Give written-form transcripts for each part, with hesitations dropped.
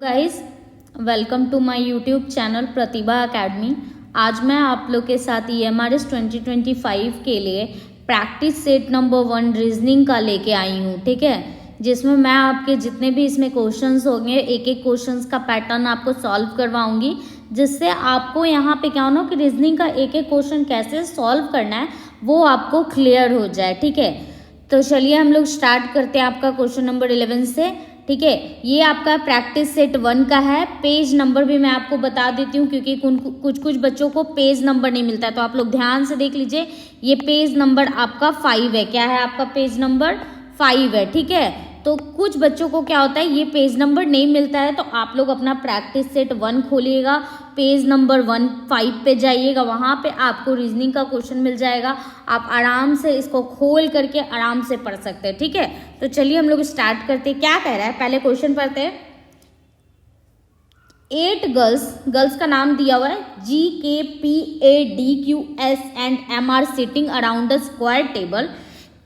Guys, welcome to my YouTube channel Pratibha academy. आज मैं आप लोग के साथ EMRS 2025 के लिए प्रैक्टिस सेट नंबर 1 रीजनिंग का लेके आई हूँ। ठीक है, जिसमें मैं आपके जितने भी इसमें क्वेश्चंस होंगे एक एक क्वेश्चंस का पैटर्न आपको सॉल्व करवाऊंगी, जिससे आपको यहाँ पे क्या होना कि रीजनिंग का एक एक क्वेश्चन कैसे सॉल्व करना है वो आपको क्लियर हो जाए। ठीक है, तो चलिए हम लोग स्टार्ट करते हैं आपका क्वेश्चन नंबर 11 से। ठीक है, ये आपका प्रैक्टिस सेट 1 का है। पेज नंबर भी मैं आपको बता देती हूँ क्योंकि कुछ बच्चों को पेज नंबर नहीं मिलता है, तो आप लोग ध्यान से देख लीजिए। ये पेज नंबर आपका 5 है। क्या है आपका पेज नंबर 5 है। ठीक है, तो कुछ बच्चों को क्या होता है ये पेज नंबर नहीं मिलता है, तो आप लोग अपना प्रैक्टिस सेट 1 खोलिएगा, पेज नंबर 15 पे जाइएगा, वहाँ पे आपको रीजनिंग का क्वेश्चन मिल जाएगा। आप आराम से इसको खोल करके आराम से पढ़ सकते हैं। ठीक है, तो चलिए हम लोग स्टार्ट करते हैं। क्या कह रहा है, पहले क्वेश्चन पढ़ते हैं। 8 गर्ल्स का नाम दिया हुआ है GKPADQS and M are sitting around the square table.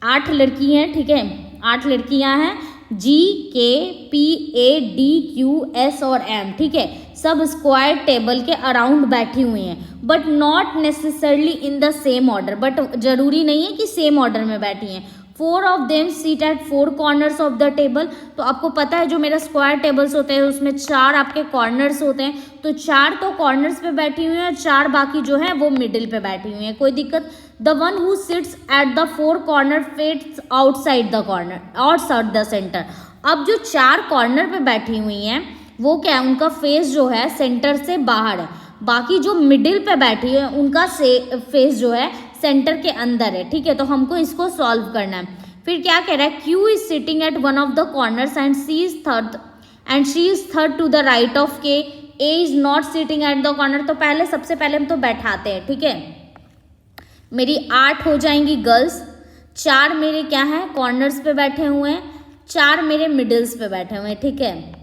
8 लड़की हैं। ठीक है, 8 लड़कियां हैं। GKPADQS और M, ठीक है, सब स्क्वायर टेबल के अराउंड बैठी हुई हैं, but not necessarily in the same order. But जरूरी नहीं है कि सेम ऑर्डर में बैठी हैं। 4 of them sit at 4 corners of the table. तो आपको पता है जो मेरा स्क्वायर टेबल्स होते हैं उसमें 4 आपके कॉर्नर्स होते हैं, तो 4 तो कॉर्नर्स पे बैठी हुई हैं और 4 बाकी जो है वो मिडिल पे बैठी हुई हैं। कोई दिक्कत। The one who sits at the 4 corner faces outside the corner, outside the centre. अब जो 4 कॉर्नर पे बैठी हुई हैं वो क्या है, उनका फेस जो है सेंटर से बाहर है। बाकी जो मिडिल पे बैठी है उनका फेस जो है सेंटर के अंदर है। ठीक है, तो हमको इसको सॉल्व करना है। फिर क्या कह रहा है, Q is sitting at one of the corners and she is third to the right of K। A is not sitting at the corner. तो पहले सबसे पहले हम तो बैठाते हैं। ठीक है, मेरी 8 हो जाएंगी गर्ल्स, 4 मेरे क्या है कॉर्नर्स पे बैठे हुए हैं, 4 मेरे मिडिल्स पे बैठे हुए हैं। ठीक है,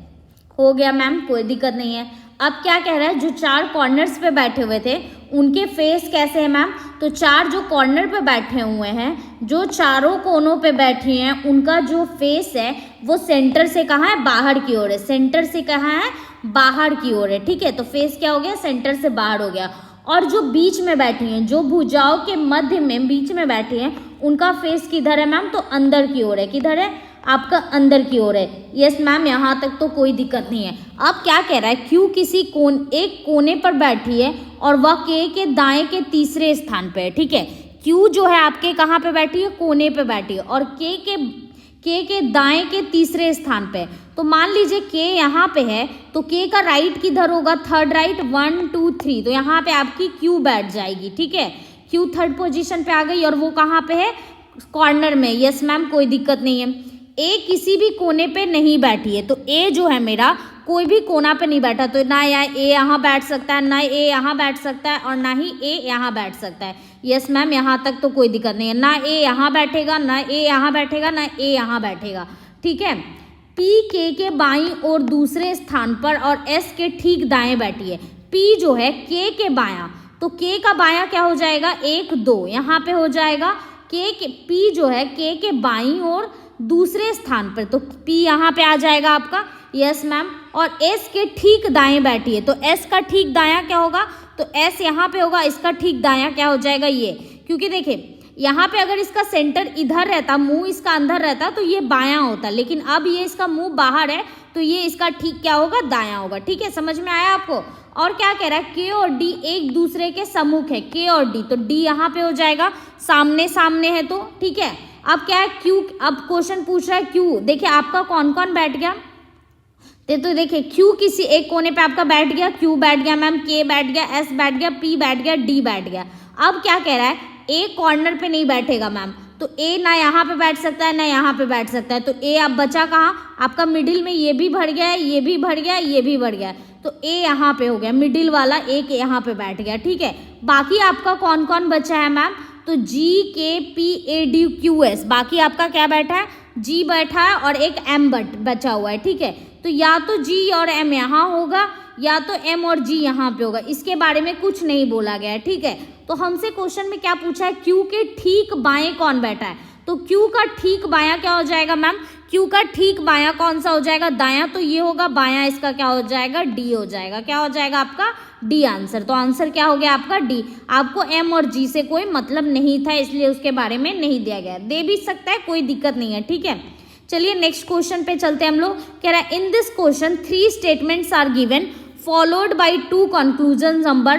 हो गया मैम, कोई दिक्कत नहीं है। अब क्या कह रहा है, जो 4 कॉर्नर्स पे बैठे हुए थे उनके फेस कैसे हैं मैम, तो 4 जो कॉर्नर पे बैठे हुए हैं, जो चारों कोनों पे बैठी हैं, उनका जो फेस है वो सेंटर से कहाँ है, बाहर की ओर है। सेंटर से कहाँ है, बाहर की ओर है। ठीक है, तो फेस क्या हो गया, सेंटर से बाहर हो गया। और जो बीच में बैठी हैं, जो भुजाओं के मध्य में बीच में बैठी हैं, उनका फेस किधर है मैम, तो अंदर की ओर है। किधर है, आपका अंदर की ओर है। यस मैम, यहाँ तक तो कोई दिक्कत नहीं है। अब क्या कह रहा है, Q किसी एक कोने पर बैठी है और वह K के दाएं के तीसरे स्थान पे है। ठीक है, Q जो है आपके कहाँ पे बैठी है, कोने पे बैठी है, और K के दाएं के तीसरे स्थान पे। तो मान लीजिए K यहाँ पे है, तो K का राइट किधर होगा, थर्ड राइट, 1 2 3, तो यहाँ पे आपकी Q बैठ जाएगी। ठीक है, Q थर्ड पोजीशन पे आ गई और वो कहाँ पे है, कॉर्नर में। यस मैम, कोई दिक्कत नहीं है। A किसी भी कोने पे नहीं बैठी है, तो A जो है मेरा कोई भी कोना पे नहीं बैठा, तो ना A यहाँ बैठ सकता है, ना A यहाँ बैठ सकता है, और ना ही A यहाँ बैठ सकता है। यस मैम, यहाँ तक तो कोई दिक्कत नहीं है। ना A यहाँ बैठेगा, ना A यहाँ बैठेगा, ना A यहाँ बैठेगा। ठीक है, P K के बाईं और दूसरे स्थान पर और S के ठीक दाएं बैठी है। P जो है K के बायां, तो K का बायां क्या हो जाएगा, 1 2 यहाँ पे हो जाएगा। P जो है K के बाईं और दूसरे स्थान पर, तो P यहाँ पे आ जाएगा आपका। यस मैम, और S के ठीक दाएं बैठी है, तो S का ठीक दायां क्या होगा, तो S यहाँ पे होगा, इसका ठीक दायां क्या हो जाएगा, ये। क्योंकि देखिए यहाँ पे अगर इसका सेंटर इधर रहता, मुंह इसका अंदर रहता, तो ये बायां होता, लेकिन अब ये इसका मुंह बाहर है, तो ये इसका ठीक क्या होगा, दायां होगा। ठीक है, समझ में आया आपको। और क्या कह रहा है, K और D एक दूसरे के सम्मुख है, K और D, तो D यहाँ पे हो जाएगा, सामने सामने है तो। ठीक है, अब क्या है Q, अब क्वेश्चन पूछ रहा है Q। देखिए आपका कौन कौन बैठ गया, तो देखिए Q किसी एक कोने पे आपका बैठ गया, Q बैठ गया मैम, K बैठ गया, S बैठ गया, P बैठ गया, D बैठ गया। अब क्या कह रहा है, A कॉर्नर पे नहीं बैठेगा मैम, तो A ना यहाँ पे बैठ सकता है, ना यहाँ पे बैठ सकता है, तो A अब बचा कहाँ, आपका मिडिल में। ये भी भर गया है, ये भी भर गया है, ये भी भर गया है, तो A यहाँ पे हो गया, मिडिल वाला एक यहाँ पे बैठ गया। ठीक है, बाकी आपका कौन कौन बचा है मैम, तो GKPADQS, बाकी आपका क्या बैठा है, G बैठा है और एक M बचा हुआ है। ठीक है, तो या तो G और M यहाँ होगा, या तो M और G यहाँ पे होगा, इसके बारे में कुछ नहीं बोला गया है। ठीक है, तो हमसे क्वेश्चन में क्या पूछा है, Q के ठीक बाएं कौन बैठा है, तो Q का ठीक बायां क्या हो जाएगा मैम, क्यू का ठीक बायां कौन सा हो जाएगा, दायां तो ये होगा, बायां इसका क्या हो जाएगा, डी हो जाएगा। क्या हो जाएगा आपका, डी आंसर। तो आंसर क्या हो गया आपका, डी। आपको एम और जी से कोई मतलब नहीं था इसलिए उसके बारे में नहीं दिया गया, दे भी सकता है, कोई दिक्कत नहीं है, ठीक है। चलिए नेक्स्ट क्वेश्चन पे चलते हैं हम लोग। कह रहा है in this question 3 statements are given followed by 2 conclusions number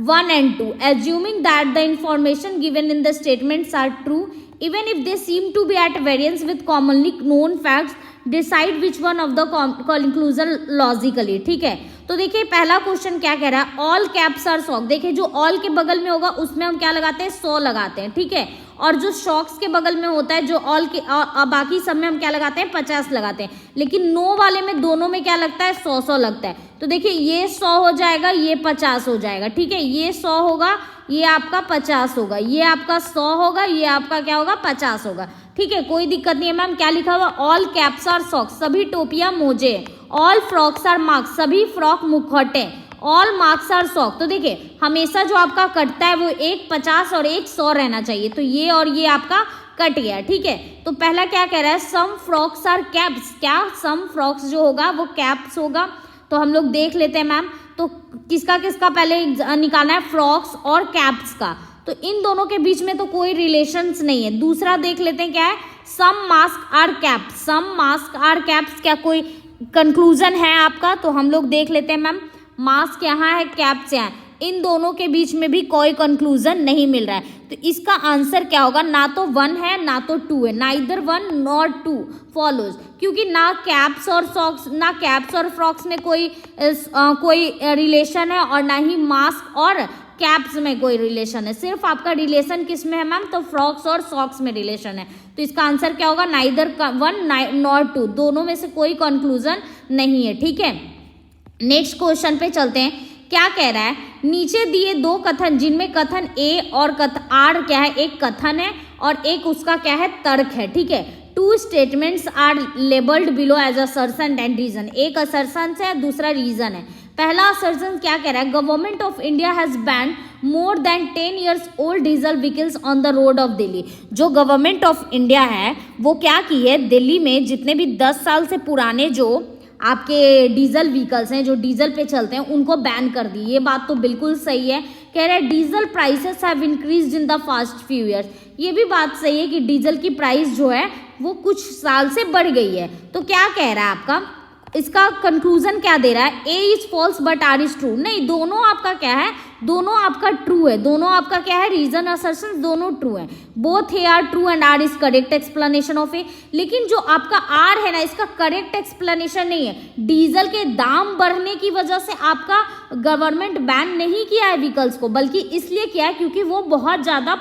1 and 2 assuming that the information given in the statements are true even if they seem to be at variance with commonly known facts decide which one of the conclusion logically। ठीक है, तो देखिए पहला question क्या कह रहा है, all caps are shock. देखिए जो ऑल के बगल में होगा उसमें हम क्या लगाते हैं, 100 लगाते हैं, ठीक है। और जो शॉक्स के बगल में होता है, जो ऑल के बाकी सब में हम क्या लगाते हैं, 50 लगाते हैं। लेकिन नो वाले में दोनों में क्या लगता है, 100 लगता है। तो देखिए ये 100 हो जाएगा, ये 50 हो जाएगा, ठीक है। ये 100 होगा, ये आपका 50 होगा, ये आपका 100 होगा, ये आपका क्या होगा, 50 होगा, ठीक है। कोई दिक्कत नहीं है मैम। क्या लिखा हुआ, ऑल कैप्स आर सॉक्स, सभी टोपियां मोजे। ऑल फ्रॉक्स आर मार्क्स, सभी फ्रॉक मुखौटे। All masks are sock. तो देखिए हमेशा जो आपका कटता है वो एक 50 और एक 100 रहना चाहिए। तो ये और ये आपका कट गया, ठीक है। तो पहला क्या कह रहा है, सम फ्रॉक्स आर कैप्स। क्या, सम फ्रॉक्स जो होगा वो कैप्स होगा। तो हम लोग देख लेते हैं मैम, तो किसका किसका पहले निकालना है, फ्रॉक्स और कैप्स का। तो इन दोनों के बीच में तो कोई रिलेशंस नहीं है। दूसरा देख लेते हैं क्या है, some masks are caps. Some masks are caps, क्या कोई कंक्लूजन है आपका। तो हम लोग देख लेते हैं मैम, मास्क यहाँ है, कैप्स यहाँ है, इन दोनों के बीच में भी कोई कंक्लूजन नहीं मिल रहा है। तो इसका आंसर क्या होगा, ना तो 1 है ना तो 2 है, नाइदर 1 नॉर 2 फॉलोज। क्योंकि ना कैप्स और सॉक्स, ना कैप्स और फ्रॉक्स में कोई रिलेशन है और ना ही मास्क और कैप्स में कोई रिलेशन है। सिर्फ आपका रिलेशन किस में है मैम, तो फ्रॉक्स और सॉक्स में रिलेशन है। तो इसका आंसर क्या होगा, नाइदर 1 नॉर 2, दोनों में से कोई कंक्लूजन नहीं है, ठीक है। नेक्स्ट क्वेश्चन पे चलते हैं। क्या कह रहा है, नीचे दिए 2 कथन जिनमें कथन ए और कथन आर क्या है, एक कथन है और एक उसका क्या है, तर्क है, ठीक है। 2 statements are labelled below as assertion and reason. एक असर्शन है, दूसरा रीजन है। पहला असर्शन क्या कह रहा है, government of India has banned more than 10 years old diesel vehicles on the road of Delhi. जो गवर्नमेंट ऑफ इंडिया है वो क्या की है, दिल्ली में जितने भी 10 साल से पुराने जो आपके डीजल व्हीकल्स हैं, जो डीजल पे चलते हैं, उनको बैन कर दी। ये बात तो बिल्कुल सही है। कह रहा है diesel prices have increased in the past few years. ये भी बात सही है कि डीजल की प्राइस जो है वो कुछ साल से बढ़ गई है। तो क्या कह रहा है आपका, इसका कंक्लूजन क्या दे रहा है, A is false but R is true. नहीं, दोनों आपका क्या है, दोनों आपका ट्रू है। दोनों आपका क्या है, रीजन असर्शन दोनों ट्रू है। Both A R true and R is correct explanation of A. लेकिन जो आपका आर है ना, इसका करेक्ट एक्सप्लेनेशन नहीं है। डीजल के दाम बढ़ने की वजह से आपका गवर्नमेंट बैन नहीं किया है व्हीकल्स को, बल्कि इसलिए किया है क्योंकि वो बहुत ज़्यादा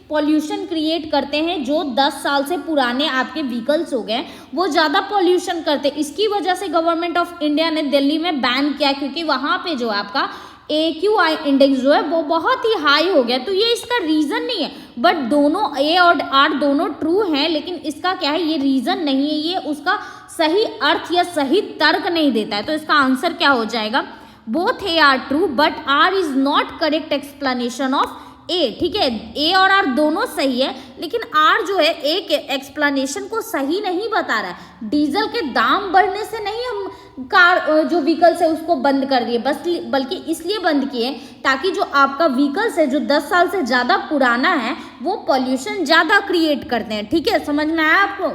पॉल्यूशन क्रिएट करते हैं। जो 10 साल से पुराने आपके व्हीकल्स हो गए वो ज़्यादा पॉल्यूशन करते हैं। इसकी वजह से गवर्नमेंट ऑफ इंडिया ने दिल्ली में बैन किया, क्योंकि वहाँ पे जो आपका AQI इंडेक्स जो है वो बहुत ही हाई हो गया। तो ये इसका रीज़न नहीं है। बट दोनों ए और आर दोनों ट्रू हैं, लेकिन इसका क्या है, ये रीज़न नहीं है, ये उसका सही अर्थ या सही तर्क नहीं देता है। तो इसका आंसर क्या हो जाएगा, both A R true but R is not correct explanation of A, ठीक है। ए और आर दोनों सही है, लेकिन आर जो है एक एक्सप्लेनेशन को सही नहीं बता रहा है। डीजल के दाम बढ़ने से नहीं हम कार जो व्हीकल्स है उसको बंद कर दिए, बस बल्कि इसलिए बंद किए ताकि जो आपका व्हीकल्स है जो 10 साल से ज़्यादा पुराना है वो पॉल्यूशन ज़्यादा क्रिएट करते हैं, ठीक है। समझ में आया आपको।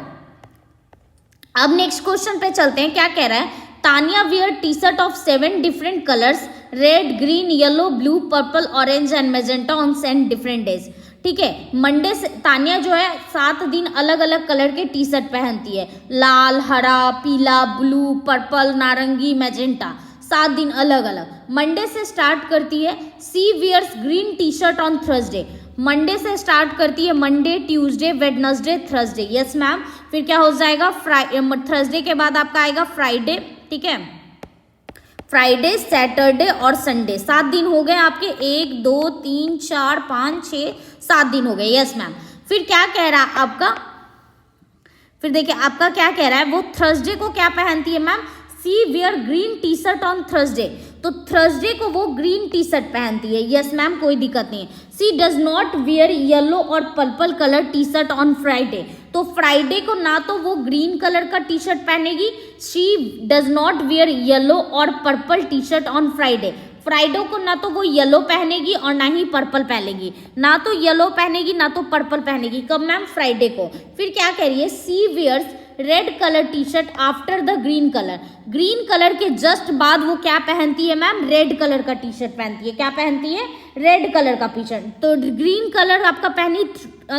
अब नेक्स्ट क्वेश्चन पे चलते हैं। क्या कह रहा है, Tania wear T shirt of 7 different colours, red, green, yellow, blue, purple, orange and magenta on 7 different days, ठीक है। मंडे से तानिया जो है 7 दिन अलग अलग कलर के टी शर्ट पहनती है, लाल, हरा, पीला, ब्लू, पर्पल, नारंगी, मैजेंटा, 7 दिन अलग अलग। मंडे से स्टार्ट करती है। She wears green T shirt on Thursday. Monday से स्टार्ट करती है, Monday, Tuesday, Wednesday, Thursday. Yes ma'am. फिर क्या हो जाएगा, थर्सडे के बाद आपका आएगा फ्राइडे, ठीक है। फ्राइडे, सैटरडे और संडे, 7 दिन हो गए आपके। 1 2 3 4 5 6 7 दिन हो गए। Yes ma'am. फिर क्या कह रहा है आपका, फिर देखिए आपका क्या कह रहा है, वो थर्सडे को क्या पहनती है ma'am, she wear green T shirt on Thursday. तो थर्सडे को वो ग्रीन टी शर्ट पहनती है। यस मैम, कोई दिक्कत नहीं है। She does not wear yellow और purple colour T shirt on Friday. तो फ्राइडे को ना तो वो ग्रीन कलर का टी शर्ट पहनेगी, she does not wear yellow और purple T shirt on Friday. Friday को ना तो वो येलो पहनेगी और ना ही पर्पल पहनेगी, ना तो येलो पहनेगी ना तो पर्पल पहनेगी। कब मैम? फ्राइडे को। फिर क्या कह रही है, she wears red colour T shirt after the green colour. Green colour के जस्ट बाद वो क्या पहनती है मैम? रेड कलर का टी शर्ट पहनती है। क्या पहनती है? रेड कलर का टी शर्ट। तो ग्रीन कलर आपका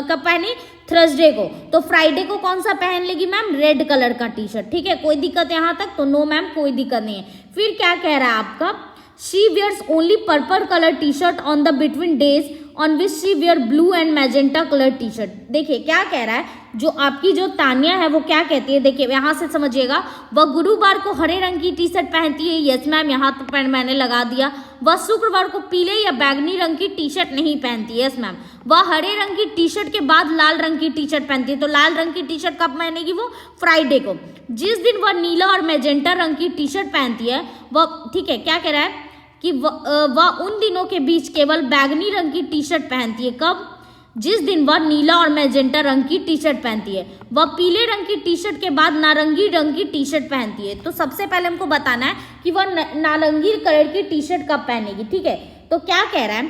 कब पहनी? थर्सडे को। तो फ्राइडे को कौन सा पहन लेगी मैम? रेड कलर का टी शर्ट। ठीक है, कोई दिक्कत यहाँ तक? तो नो मैम, कोई दिक्कत नहीं है। फिर क्या कह रहा है आपका, she wears only purple colour T shirt on the between days on which she wear blue and magenta colour T shirt. देखिए क्या कह रहा है, जो आपकी जो तानिया है वो क्या कहती है, देखिए यहाँ से समझिएगा, वह गुरुवार को हरे रंग की टी शर्ट पहनती है। यस मैम, यहाँ तो मैंने लगा दिया। वह शुक्रवार को पीले या बैगनी रंग की टी शर्ट नहीं पहनती है। Yes ma'am. वह हरे रंग की टी शर्ट के बाद लाल रंग की टी शर्ट पहनती है। तो लाल रंग की टी शर्ट कब पहनेगी वो? फ्राइडे को। जिस दिन वह नीला और मैजेंटा रंग की टी शर्ट पहनती है वह, ठीक है, क्या कह रहा है कि वह उन दिनों के बीच केवल बैगनी रंग की टी शर्ट पहनती है। कब? जिस दिन वह नीला और मैजेंटा रंग की टी शर्ट पहनती है। वह पीले रंग की टी शर्ट के बाद नारंगी रंग की टी शर्ट पहनती है। तो सबसे पहले हमको बताना है कि वह नारंगी कलर की टी शर्ट कब पहनेगी। ठीक है, तो क्या कह रहा है,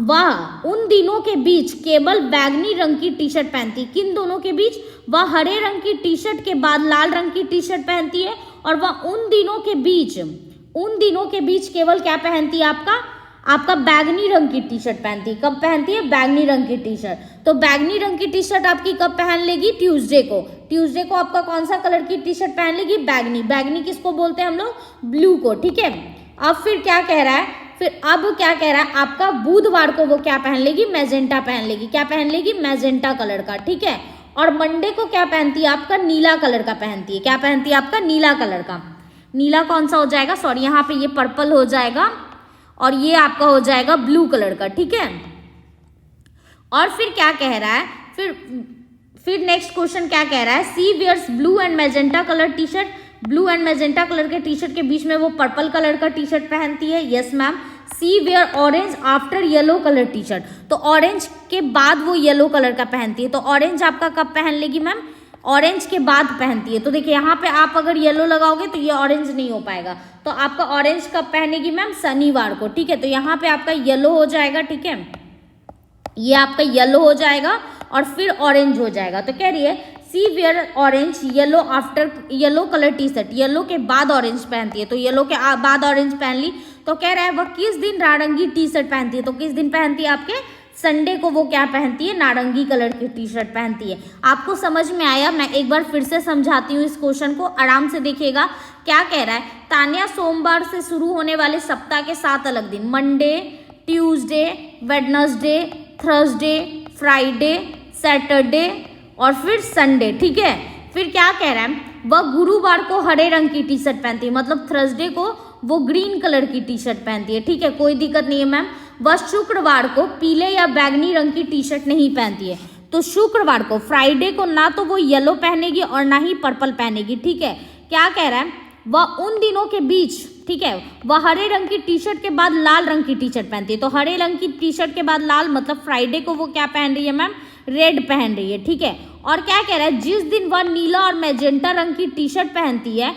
वह उन दिनों के बीच केवल बैगनी रंग की टी शर्ट पहनती है। किन दोनों के बीच? वह हरे रंग की टी शर्ट के बाद लाल रंग की टी शर्ट पहनती है, और वह उन दिनों के बीच केवल क्या पहनती है? आपका बैगनी रंग की टी शर्ट पहनती है। कब पहनती है? बैगनी रंग की टी शर्ट। तो बैगनी रंग की टी शर्ट आपकी कब पहन लेगी? ट्यूसडे को। ट्यूसडे को आपका कौन सा कलर की टी शर्ट पहन लेगी? बैगनी। बैगनी किसको बोलते हैं हम लोग? ब्लू को। ठीक है, अब फिर क्या कह रहा है, आपका बुधवार को वो क्या पहन लेगी? मैजेंटा पहन लेगी। क्या पहन लेगी? मैजेंटा कलर का। ठीक है, और मंडे को क्या पहनती है? आपका नीला कलर का पहनती है। क्या पहनती है? आपका नीला कलर का। नीला कौन सा हो जाएगा? सॉरी, यहाँ पे ये पर्पल हो जाएगा और ये आपका हो जाएगा ब्लू कलर का। ठीक है, और फिर क्या कह रहा है, फिर नेक्स्ट क्वेश्चन क्या कह रहा है, she wears blue and magenta colour T shirt. Blue and magenta colour के टी शर्ट के बीच में वो पर्पल कलर का टी शर्ट पहनती है। Yes ma'am. She wear orange after yellow colour T shirt. तो ऑरेंज के बाद वो येलो कलर का पहनती है। तो ऑरेंज आपका कब पहन लेगी मैम? ऑरेंज के बाद पहनती है। तो देखिए यहाँ पे आप अगर येलो लगाओगे तो ये ऑरेंज नहीं हो पाएगा। तो आपका ऑरेंज कब पहनेगी मैम? शनिवार को। ठीक है, तो यहाँ पे आपका येलो हो जाएगा। ठीक है, ये आपका येलो हो जाएगा और फिर ऑरेंज हो जाएगा। तो कह रही है she wear orange yellow after yellow colour T shirt. Yellow के बाद ऑरेंज पहनती है। तो येलो के बाद ऑरेंज पहन ली। तो कह रहा है वह किस दिन नारंगी टी शर्ट पहनती है? तो किस दिन पहनती है? आपके संडे को वो क्या पहनती है? नारंगी कलर की टी शर्ट पहनती है। आपको समझ में आया? मैं एक बार फिर से समझाती हूँ इस क्वेश्चन को, आराम से देखिएगा। क्या कह रहा है, तान्या सोमवार से शुरू होने वाले सप्ताह के 7 अलग दिन, Monday, Tuesday, Wednesday, Thursday, Friday, Saturday और फिर संडे। ठीक है, फिर क्या कह रहा है, वह गुरुवार को हरे रंग की टी शर्ट पहनती है। मतलब थर्सडे को वो ग्रीन कलर की टी शर्ट पहनती है। ठीक है, कोई दिक्कत नहीं है मैम। वह शुक्रवार को पीले या बैगनी रंग की टी शर्ट नहीं पहनती है। तो शुक्रवार को, फ्राइडे को ना तो वो येलो पहनेगी और ना ही पर्पल पहनेगी। ठीक है, क्या कह रहा है, वह उन दिनों के बीच, ठीक है, वह हरे रंग की टी शर्ट के बाद लाल रंग की टी शर्ट पहनती है। तो हरे रंग की टी शर्ट के बाद लाल, मतलब फ्राइडे को वो क्या पहन रही है मैम? रेड पहन रही है। ठीक है, और क्या कह रहा है, जिस दिन वह नीला और मैजेंटा रंग की टी शर्ट पहनती है,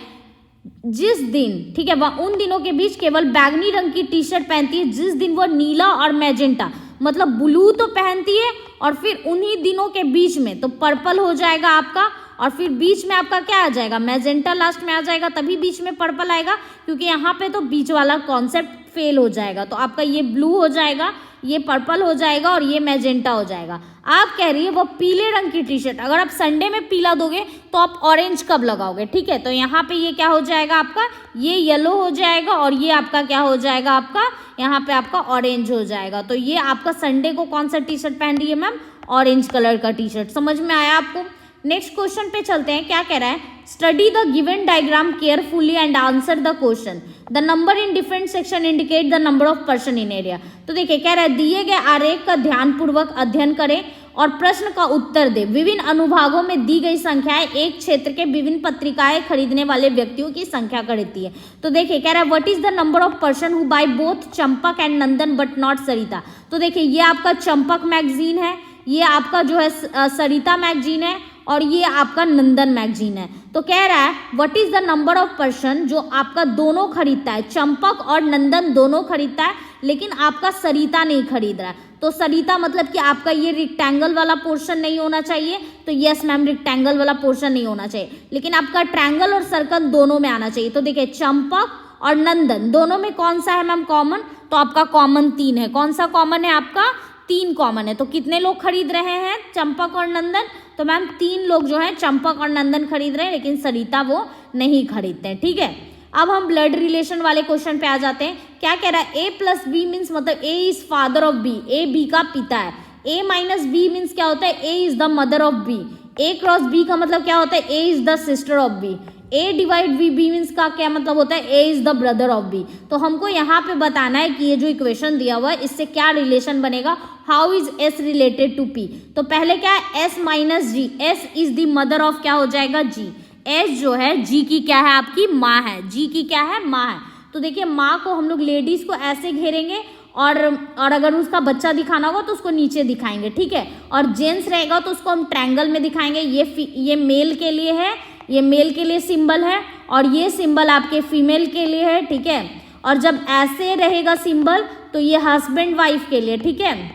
जिस दिन, ठीक है, वह उन दिनों के बीच केवल बैगनी रंग की टी शर्ट पहनती है। जिस दिन वह नीला और मैजेंटा, मतलब ब्लू तो पहनती है, और फिर उन्हीं दिनों के बीच में तो पर्पल हो जाएगा आपका, और फिर बीच में आपका क्या आ जाएगा? मैजेंटा लास्ट में आ जाएगा, तभी बीच में पर्पल आएगा, क्योंकि यहाँ पे तो बीच वाला कॉन्सेप्ट फेल हो जाएगा। तो आपका ये ब्लू हो जाएगा, ये पर्पल हो जाएगा और ये मैजेंटा हो जाएगा। आप कह रही है वो पीले रंग की टी शर्ट, अगर आप संडे में पीला दोगे तो आप ऑरेंज कब लगाओगे? ठीक है, तो यहाँ पे ये क्या हो जाएगा आपका? ये येलो हो जाएगा, और ये आपका क्या हो जाएगा? आपका यहाँ पे आपका ऑरेंज हो जाएगा। तो ये आपका संडे को कौन सा टी शर्ट पहन रही है मैम? ऑरेंज कलर का टी शर्ट। समझ में आया आपको? नेक्स्ट क्वेश्चन पे चलते हैं। क्या कह रहा है, study the given diagram carefully and answer the question. The number in different section indicate the number of person in area. तो देखिए कह रहा है, दिए गए आरेख का ध्यानपूर्वक अध्ययन करें और प्रश्न का उत्तर दें। विभिन्न अनुभागों में दी गई संख्याएं एक क्षेत्र के विभिन्न पत्रिकाएं खरीदने वाले व्यक्तियों की संख्या कहती है। तो देखिए कह रहा है, what is the number of person who buy both Champak and Nandan but not Sarita. तो देखिए ये आपका चंपक मैगजीन है, ये आपका जो है सरिता मैगजीन है और ये आपका नंदन मैगजीन है। तो कह रहा है what is the number of person, जो आपका दोनों खरीदता है, चंपक और नंदन दोनों खरीदता है लेकिन आपका सरिता नहीं खरीद रहा है। तो सरिता मतलब कि आपका ये रेक्टेंगल वाला पोर्शन नहीं होना चाहिए, तो यस मैम रेक्टेंगल वाला पोर्शन नहीं होना चाहिए, लेकिन आपका ट्रायंगल और सर्कल दोनों में आना चाहिए। तो देखिए चंपक और नंदन दोनों में कौन सा है मैम कॉमन, तो आपका कॉमन 3 है। कौन सा कॉमन है आपका, 3 कॉमन है। तो कितने लोग खरीद रहे हैं चंपक और नंदन, तो मैम 3 लोग जो है चंपक और नंदन खरीद रहे हैं लेकिन सरिता वो नहीं खरीदते हैं। ठीक है, अब हम ब्लड रिलेशन वाले क्वेश्चन पे आ जाते हैं। क्या कह रहा है, ए प्लस बी मीन्स मतलब A is father of B, A B का पिता है। ए माइनस बी मीन्स क्या होता है, A is the mother of B. A cross B का मतलब क्या होता है, A is the sister of B. A divide B, B means का क्या मतलब होता है, A is the brother of B. तो हमको यहाँ पे बताना है कि ये जो इक्वेशन दिया हुआ है इससे क्या रिलेशन बनेगा, how is S related to P. तो पहले क्या है, S minus G, S is the mother of क्या हो जाएगा, जी। एस जो है जी की क्या है, आपकी माँ है, जी की क्या है, माँ है। तो देखिए माँ को हम लोग लेडीज को ऐसे घेरेंगे और अगर उसका बच्चा दिखाना होगा तो उसको नीचे दिखाएंगे। ठीक है, और जेंट्स रहेगा तो उसको हम ट्रायंगल में दिखाएंगे। ये मेल के लिए है, ये मेल के लिए सिंबल है और ये सिंबल आपके फीमेल के लिए है। ठीक है, और जब ऐसे रहेगा सिंबल तो ये हस्बैंड वाइफ के लिए। ठीक है,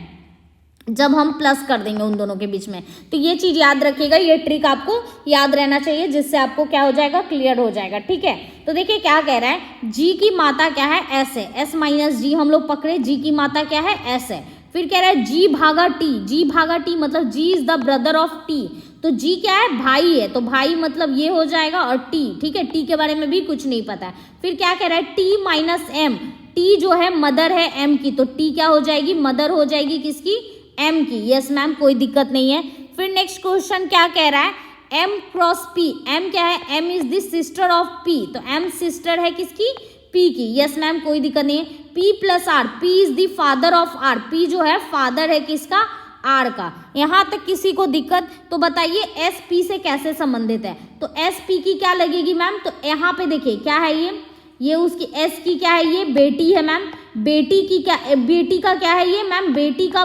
जब हम प्लस कर देंगे उन दोनों के बीच में। तो ये चीज याद रखिएगा, ये ट्रिक आपको याद रहना चाहिए जिससे आपको क्या हो जाएगा, क्लियर हो जाएगा। ठीक है, तो देखिए क्या कह रहा है, जी की माता क्या है, एस है। एस माइनस जी हम लोग पकड़े, जी की माता क्या है, एस है। फिर कह रहा है जी भागा टी, जी भागा टी मतलब G is the brother of T. तो जी क्या है, भाई है, तो भाई मतलब ये हो जाएगा और टी। ठीक है, टी के बारे में भी कुछ नहीं पता है। फिर क्या कह रहा है, टी माइनस एम, टी जो है मदर है एम की, तो टी क्या हो जाएगी, मदर हो जाएगी किसकी, एम की। यस मैम कोई दिक्कत नहीं है। फिर नेक्स्ट क्वेश्चन क्या कह रहा है, एम क्रॉस पी, एम क्या है, M is the sister of P, तो एम सिस्टर है किसकी, पी की। यस मैम कोई दिक्कत नहीं है। P plus R, P is the father of R, P जो है फादर है किसका, आर का। यहाँ तक किसी को दिक्कत, तो बताइए एस पी से कैसे संबंधित है, तो एस पी की क्या लगेगी मैम, तो यहाँ पे देखिए क्या है, ये उसकी एस की क्या है, ये बेटी है मैम। बेटी की क्या, बेटी का क्या है ये मैम, बेटी का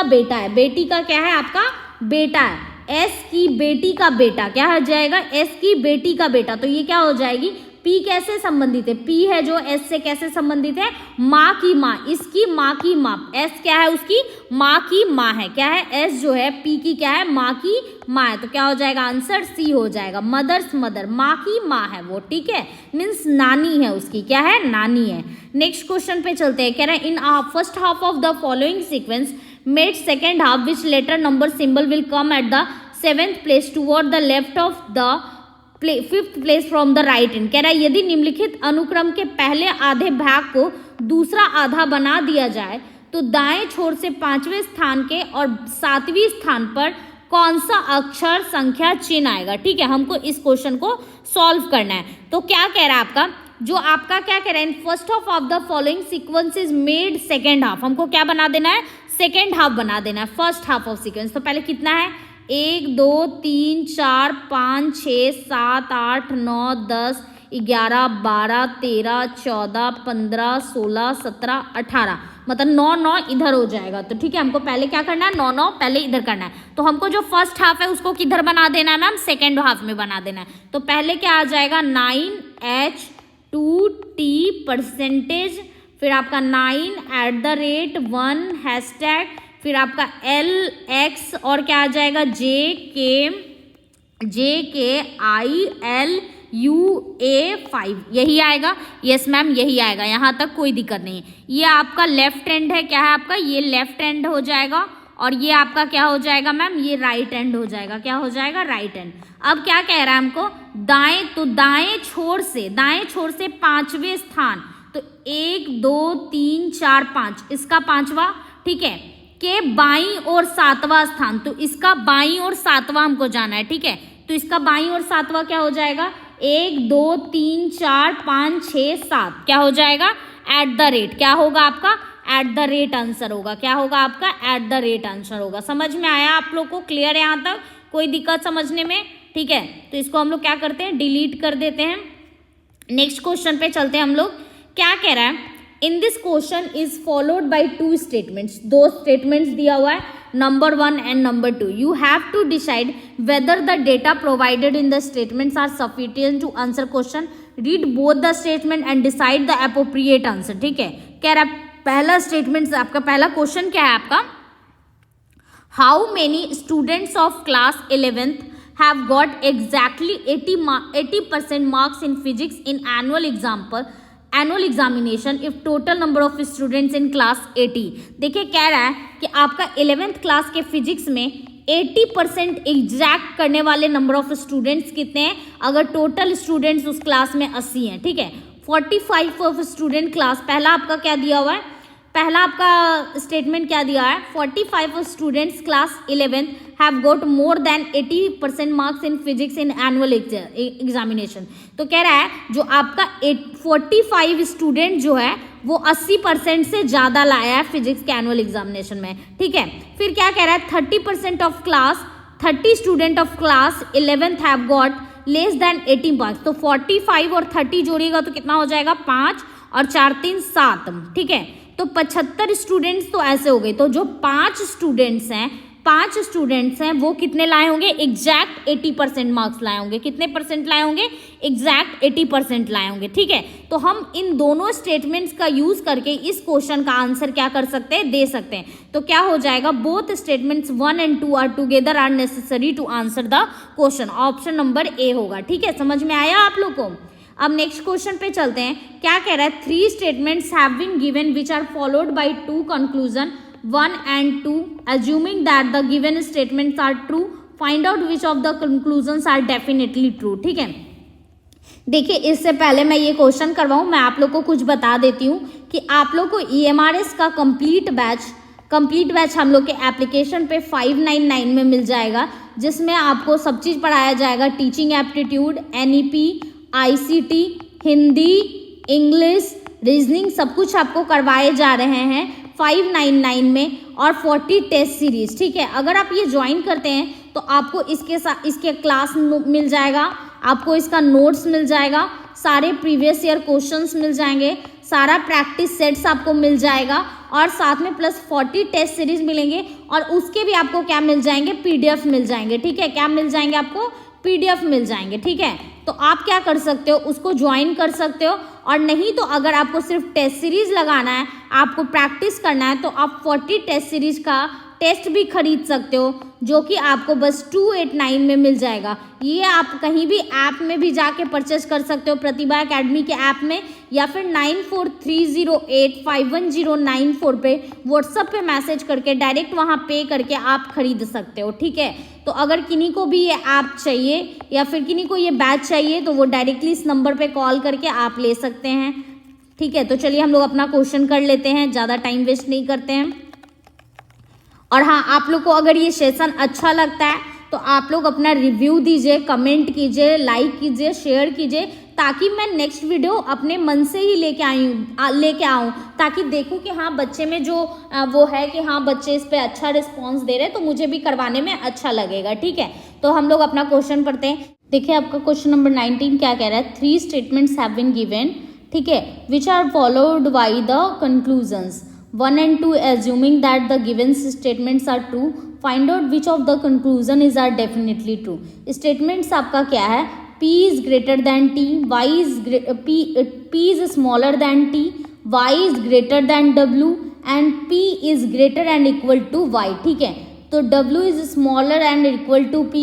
बेटा है, बेटी का क्या है आपका बेटा है। एस की बेटी का बेटा क्या हो जाएगा, एस की बेटी का बेटा। तो ये क्या हो जाएगी, पी कैसे संबंधित है, पी है जो एस से कैसे संबंधित है, माँ की माँ, इसकी माँ की माँ। एस क्या है, उसकी माँ की माँ है। क्या है, एस जो है पी की क्या है, माँ की माँ है। तो क्या हो जाएगा, आंसर सी हो जाएगा, मदर्स मदर, माँ की माँ है वो। ठीक है, मीन्स नानी है उसकी, क्या है, नानी है। नेक्स्ट क्वेश्चन पे चलते हैं। कह रहे हैं in first half of the following sequence made second half which letter number symbol will come at the 7th place toward the left of the 5th place from the right end. कह रहा है यदि निम्नलिखित अनुक्रम के पहले आधे भाग को दूसरा आधा बना दिया जाए तो दाएं छोर से 5वें स्थान के और 7वीं स्थान पर कौन सा अक्षर संख्या चिन्ह आएगा। ठीक है, हमको इस क्वेश्चन को सॉल्व करना है। तो क्या कह रहा है आपका, जो आपका क्या कह रहा है, इन first half of the following sequences made second half, हमको क्या बना देना है, सेकेंड हाफ बना देना है फर्स्ट हाफ ऑफ सीक्वेंस। तो पहले कितना है, 1 2 3 4 5 6 7 8 9 10 11 12 13 14 15 16 17 18, मतलब 9 9 इधर हो जाएगा। तो ठीक है, हमको पहले क्या करना है, 9 9 पहले इधर करना है। तो हमको जो फर्स्ट हाफ है उसको किधर बना देना है मैम, सेकेंड हाफ में बना देना है। तो पहले क्या आ जाएगा, 9H2T परसेंटेज, फिर आपका 9@1 हैशटैग, फिर आपका LX और क्या आ जाएगा, JKILUA5, यही आएगा। यस मैम यही आएगा, यहाँ तक कोई दिक्कत नहीं है। ये आपका लेफ्ट हैंड है, क्या है आपका, ये लेफ्ट हैंड हो जाएगा और ये आपका क्या हो जाएगा मैम, ये राइट हैंड हो जाएगा। क्या हो जाएगा, राइट हैंड। अब क्या कह रहा है हमको, दाएं, तो दाएं छोर से 5वें स्थान, तो 1 2 3 4 5, इसका 5वां, ठीक है, के बाईं और 7वां स्थान, तो इसका बाईं और 7वां हमको जाना है। ठीक है, तो इसका बाईं और 7वां क्या हो जाएगा, 1 2 3 4 5 6 7, क्या हो जाएगा, @ क्या होगा आपका, @ आंसर होगा। क्या होगा आपका, @ आंसर होगा। समझ में आया आप लोग को, क्लियर है यहाँ तक, कोई दिक्कत समझने में। ठीक है, तो इसको हम लोग क्या करते हैं, डिलीट कर देते हैं। नेक्स्ट क्वेश्चन पे चलते हैं हम लोग। क्या कह रहा है, in this question is followed by 2 statements, 2 statements दिया हुआ है। number 1 and number 2. You have to decide whether the data provided in the statements are sufficient to answer question. Read both the statement and decide the appropriate answer. ठीक है, कह रहा पहला statement आपका, पहला क्वेश्चन क्या है आपका, how many students of class 11th have got exactly 80% marks in physics in annual examination if total number of students in class 80. देखिए कह रहा है कि आपका 11th क्लास के फिजिक्स में 80% एग्जैक्ट करने वाले नंबर ऑफ स्टूडेंट्स कितने हैं, अगर टोटल स्टूडेंट्स उस क्लास में 80 हैं. ठीक है, 45 ऑफ स्टूडेंट क्लास, पहला आपका क्या दिया हुआ है, पहला आपका स्टेटमेंट क्या दिया है, 45 students class 11 have got more than 80% marks in physics in annual examination. तो कह रहा है जो आपका 45 स्टूडेंट जो है वो 80% से ज़्यादा लाया है फिजिक्स के एनुअल एग्जामिनेशन में. ठीक है, फिर क्या कह रहा है, 30 student of class 11th have got less than 80 marks. तो 45 और 30 जोड़िएगा तो कितना हो जाएगा, 5 और 4 3 7. ठीक है, तो 75 स्टूडेंट्स तो ऐसे हो गए. तो जो 5 स्टूडेंट्स हैं वो कितने लाए होंगे, एग्जैक्ट 80% मार्क्स लाए होंगे. कितने परसेंट लाए होंगे, एग्जैक्ट 80% लाए होंगे. ठीक है, तो हम इन दोनों स्टेटमेंट्स का यूज करके इस क्वेश्चन का आंसर क्या कर सकते हैं, दे सकते हैं. तो क्या हो जाएगा, both statements 1 and 2 are together are necessary to answer the question. Option number A होगा. ठीक है, समझ में आया आप लोग को. अब नेक्स्ट क्वेश्चन पे चलते हैं. क्या कह रहा है, 3 statements have been given which are followed by 2 conclusion 1 and 2. assuming that the given statements are true, find out which of the conclusions are definitely true. ठीक है, देखिए इससे पहले मैं ये क्वेश्चन करवाऊँ, मैं आप लोग को कुछ बता देती हूँ कि आप लोग को EMRS का कंप्लीट बैच हम लोग के एप्लीकेशन पे 599 में मिल जाएगा, जिसमें आपको सब चीज़ पढ़ाया जाएगा. Teaching aptitude, NEP, ICT, Hindi, English, reasoning, सब कुछ आपको करवाए जा रहे हैं 599 में, और 40 टेस्ट सीरीज. ठीक है, अगर आप ये ज्वाइन करते हैं तो आपको इसके साथ इसके क्लास मिल जाएगा, आपको इसका नोट्स मिल जाएगा, सारे प्रीवियस ईयर क्वेश्चंस मिल जाएंगे, सारा प्रैक्टिस सेट्स आपको मिल जाएगा, और साथ में प्लस 40 टेस्ट सीरीज मिलेंगे, और उसके भी आपको क्या मिल जाएंगे, PDF मिल जाएंगे. ठीक है, क्या मिल जाएंगे आपको, PDF मिल जाएंगे. ठीक है, तो आप क्या कर सकते हो, उसको ज्वाइन कर सकते हो. और नहीं तो अगर आपको सिर्फ टेस्ट सीरीज लगाना है, आपको प्रैक्टिस करना है, तो आप 40 टेस्ट सीरीज का टेस्ट भी खरीद सकते हो, जो कि आपको बस 289 में मिल जाएगा. ये आप कहीं भी ऐप में भी जाके परचेस कर सकते हो, प्रतिभा एकेडमी के ऐप में, या फिर 9430851094 पे व्हाट्सएप पे मैसेज करके डायरेक्ट वहाँ पे करके आप खरीद सकते हो. ठीक है, तो अगर किन्हीं को भी ये ऐप चाहिए या फिर किन्हीं को ये बैच चाहिए तो वो डायरेक्टली इस नंबर पे कॉल करके आप ले सकते हैं. ठीक है, तो चलिए हम लोग अपना क्वेश्चन कर लेते हैं, ज़्यादा टाइम वेस्ट नहीं करते हैं. और हाँ, आप लोग को अगर ये सेशन अच्छा लगता है तो आप लोग अपना रिव्यू दीजिए, कमेंट कीजिए, लाइक कीजिए, शेयर कीजिए, ताकि मैं नेक्स्ट वीडियो अपने मन से ही लेके आऊँ, ताकि देखूँ कि हाँ बच्चे में जो वो है कि हाँ बच्चे इस पे अच्छा रिस्पांस दे रहे हैं, तो मुझे भी करवाने में अच्छा लगेगा. ठीक है, तो हम लोग अपना क्वेश्चन पढ़ते हैं. देखिए आपका क्वेश्चन नंबर 19 क्या कह रहा है, 3 स्टेटमेंट्स हैव बीन गिवन. ठीक है, which are followed by the conclusions 1 and 2 assuming that the given statements are true, find out which of the conclusion is are definitely true. Statements आपका क्या है, P is greater than T, P is smaller than T, Y is greater than W and P is greater and equal to Y. ठीक है, तो W is smaller and equal to P,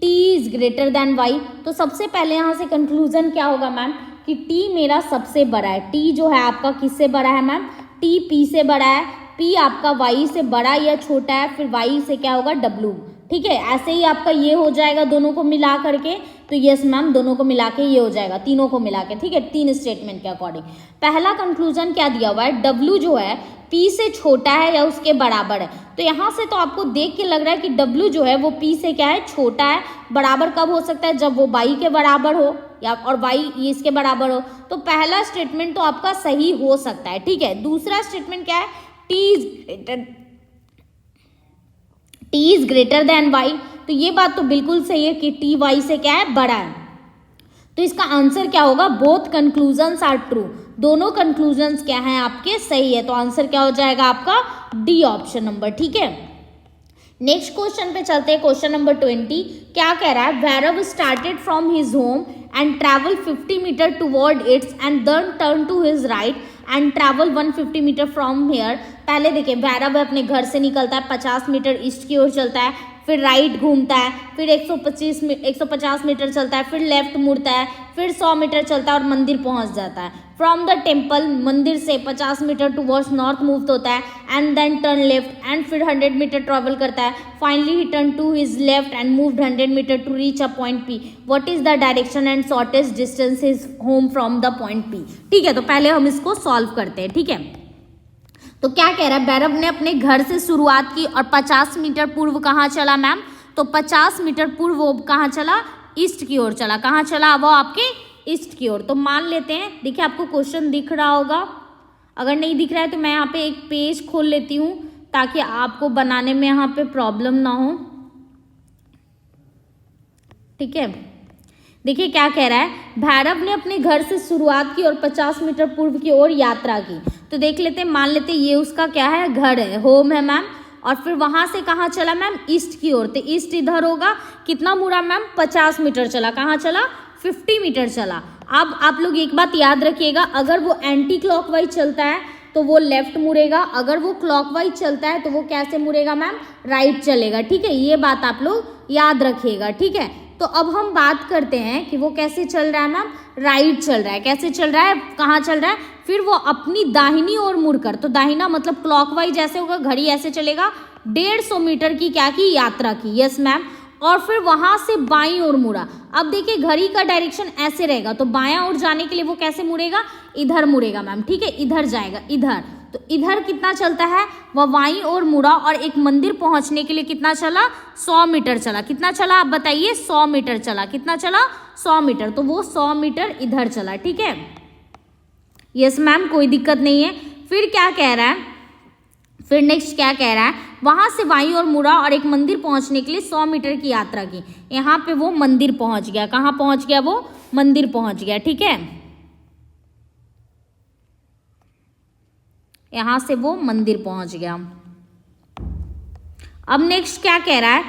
T is greater than Y. तो सबसे पहले यहाँ से conclusion क्या होगा मैम, कि T मेरा सबसे बड़ा है. T जो है आपका किससे बड़ा है मैम, T P से बड़ा है, P आपका Y से बड़ा या छोटा है, फिर Y से क्या होगा, W. ठीक है, ऐसे ही आपका ये हो जाएगा दोनों को मिला करके. तो यस मैम, दोनों को मिला के ये हो जाएगा, तीनों को मिला के. ठीक है, 3 स्टेटमेंट के अकॉर्डिंग. पहला कंक्लूजन क्या दिया हुआ है, W जो है P से छोटा है या उसके बराबर है. तो यहाँ से तो आपको देख के लग रहा है कि W जो है वो P से क्या है, छोटा है. बराबर कब हो सकता है, जब वो Y के बराबर हो या और Y ये इसके बराबर हो. तो पहला स्टेटमेंट तो आपका सही हो सकता है. ठीक है, दूसरा स्टेटमेंट क्या है, T is greater than Y. तो ये बात तो बिल्कुल सही है कि T Y से क्या है, बड़ा है. तो इसका आंसर क्या होगा, बोथ कंक्लूजन्स आर ट्रू. दोनों कंक्लूजन्स क्या हैं आपके, सही है. तो आंसर क्या हो जाएगा आपका, D ऑप्शन नंबर. ठीक है, नेक्स्ट क्वेश्चन पे चलते हैं, क्वेश्चन नंबर 20। क्या कह रहा है, Bhairav started from his home and travel 50 metre toward its end then turn to his right and travel 150 metre from here. पहले देखिए भैरव अपने घर से निकलता है, 50 मीटर ईस्ट की ओर चलता है, फिर राइट घूमता है, फिर 150 मीटर चलता है, फिर लेफ्ट मुड़ता है, फिर 100 मीटर चलता है और मंदिर पहुंच जाता है। फ्रॉम द टेम्पल, मंदिर से 50 मीटर टुवर्ड्स नॉर्थ मूव होता है and then turn left and फिर 100 मीटर ट्रेवल करता है। Finally he turn to his left and moved 100 metre to reach a point P. What is the direction and shortest distance his home from the point P. ठीक है, तो पहले हम इसको solve करते हैं। ठीक है, तो क्या कह रहा है, भैरव ने अपने घर से शुरुआत की और 50 मीटर पूर्व कहाँ चला मैम, तो 50 मीटर पूर्व वो कहाँ चला, ईस्ट की ओर चला। कहाँ चला वो, आपके ईस्ट की ओर। तो मान लेते हैं, देखिए आपको क्वेश्चन दिख रहा होगा, अगर नहीं दिख रहा है तो मैं यहाँ पे एक पेज खोल लेती हूँ ताकि आपको बनाने में यहाँ पे प्रॉब्लम ना हो। ठीक है, देखिए क्या कह रहा है, भैरव ने अपने घर से शुरुआत की और 50 मीटर पूर्व की ओर यात्रा की। तो देख लेते हैं, मान लेते हैं ये उसका क्या है, घर है, होम है मैम, और फिर वहां से कहाँ चला मैम, ईस्ट की ओर। तो ईस्ट इधर होगा, कितना मुड़ा मैम, 50 मीटर चला। कहाँ चला, 50 मीटर चला। अब आप लोग एक बात याद रखिएगा, अगर वो एंटी क्लॉकवाइज चलता है तो वो लेफ्ट मुड़ेगा, अगर वो क्लॉकवाइज चलता है तो वो कैसे मुड़ेगा मैम, राइट चलेगा। ठीक है, ये बात आप लोग याद रखिएगा। ठीक है, तो अब हम बात करते हैं कि वो कैसे चल रहा है मैम, राइट चल रहा है। कैसे चल रहा है, कहाँ चल रहा है, फिर वो अपनी दाहिनी ओर मुड़कर, तो दाहिना मतलब क्लॉकवाइज ऐसे होगा, घड़ी ऐसे चलेगा, 150 मीटर की क्या की, यात्रा की। यस मैम, और फिर वहां से बाईं ओर मुड़ा। अब देखिए घड़ी का डायरेक्शन ऐसे रहेगा, तो बायां ओर जाने के लिए वो कैसे मुड़ेगा, इधर मुड़ेगा मैम। ठीक है, इधर जाएगा, इधर। तो इधर कितना चलता है, वह बाईं ओर मुड़ा और एक मंदिर पहुंचने के लिए कितना चला, 100 मीटर चला। कितना चला आप बताइए, 100 मीटर चला। कितना चला, 100 मीटर। तो वो 100 मीटर इधर चला। ठीक है, यस मैम, कोई दिक्कत नहीं है। फिर क्या कह रहा है, फिर नेक्स्ट क्या कह रहा है, वहां से बाईं ओर मुड़ा और एक मंदिर पहुंचने के लिए 100 मीटर की यात्रा की। यहाँ पे वो मंदिर पहुंच गया। कहाँ पहुंच गया, वो मंदिर पहुंच गया। ठीक है, यहां से वो मंदिर पहुंच गया। अब नेक्स्ट क्या कह रहा है,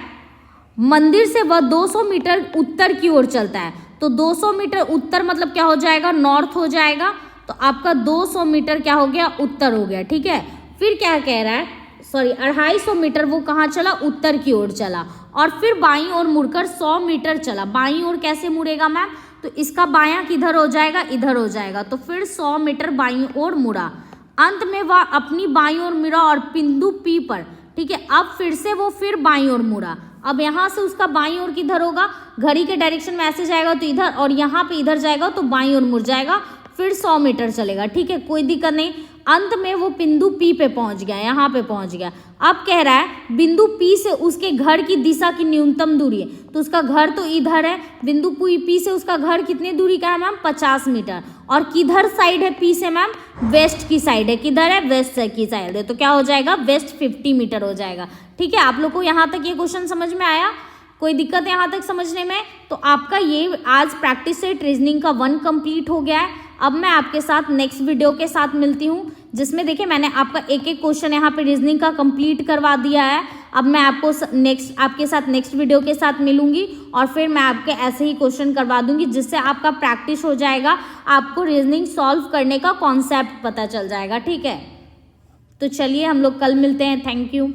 मंदिर से वह 200 मीटर उत्तर की ओर चलता है। तो 200 मीटर उत्तर मतलब क्या हो जाएगा, नॉर्थ हो जाएगा। तो आपका 200 मीटर क्या हो गया, उत्तर हो गया। ठीक है, फिर क्या कह रहा है, सॉरी 250 मीटर वो कहाँ चला, उत्तर की ओर चला, और फिर बाईं ओर मुड़कर 100 मीटर चला। बाईं ओर कैसे मुड़ेगा मैम, तो इसका बायां किधर हो जाएगा, इधर हो जाएगा। तो फिर 100 मीटर बाईं ओर मुड़ा। अंत में वह अपनी बाईं ओर मुड़ा और बिंदु पी पर, ठीक है, अब फिर से वो फिर बाईं ओर मुड़ा। अब यहाँ से उसका बाईं ओर किधर होगा, घड़ी के डायरेक्शन में ऐसे जाएगा तो इधर, और यहाँ पे इधर जाएगा तो बाईं ओर मुड़ जाएगा, फिर 100 मीटर चलेगा। ठीक है, कोई दिक्कत नहीं। अंत में वो बिंदु पी पे पहुंच गया, यहाँ पे पहुंच गया। अब कह रहा है बिंदु पी से उसके घर की दिशा की न्यूनतम दूरी है। तो उसका घर तो इधर है, बिंदु पी से उसका घर कितनी दूरी का है मैम, 50 मीटर। और किधर साइड है पी से मैम, वेस्ट की साइड है। किधर है, वेस्ट की साइड है। तो क्या हो जाएगा, वेस्ट 50 मीटर हो जाएगा। ठीक है, आप लोग को यहाँ तक ये क्वेश्चन समझ में आया, कोई दिक्कत है यहाँ तक समझने में। तो आपका ये आज प्रैक्टिस सेट रीजनिंग का 1 कंप्लीट हो गया है। अब मैं आपके साथ नेक्स्ट वीडियो के साथ मिलती हूँ, जिसमें देखिए मैंने आपका एक एक क्वेश्चन यहाँ पे रीजनिंग का कंप्लीट करवा दिया है। अब मैं आपको आपके साथ नेक्स्ट वीडियो के साथ मिलूंगी और फिर मैं आपके ऐसे ही क्वेश्चन करवा दूंगी, जिससे आपका प्रैक्टिस हो जाएगा, आपको रीजनिंग सॉल्व करने का कॉन्सेप्ट पता चल जाएगा। ठीक है, तो चलिए हम लोग कल मिलते हैं। Thank you.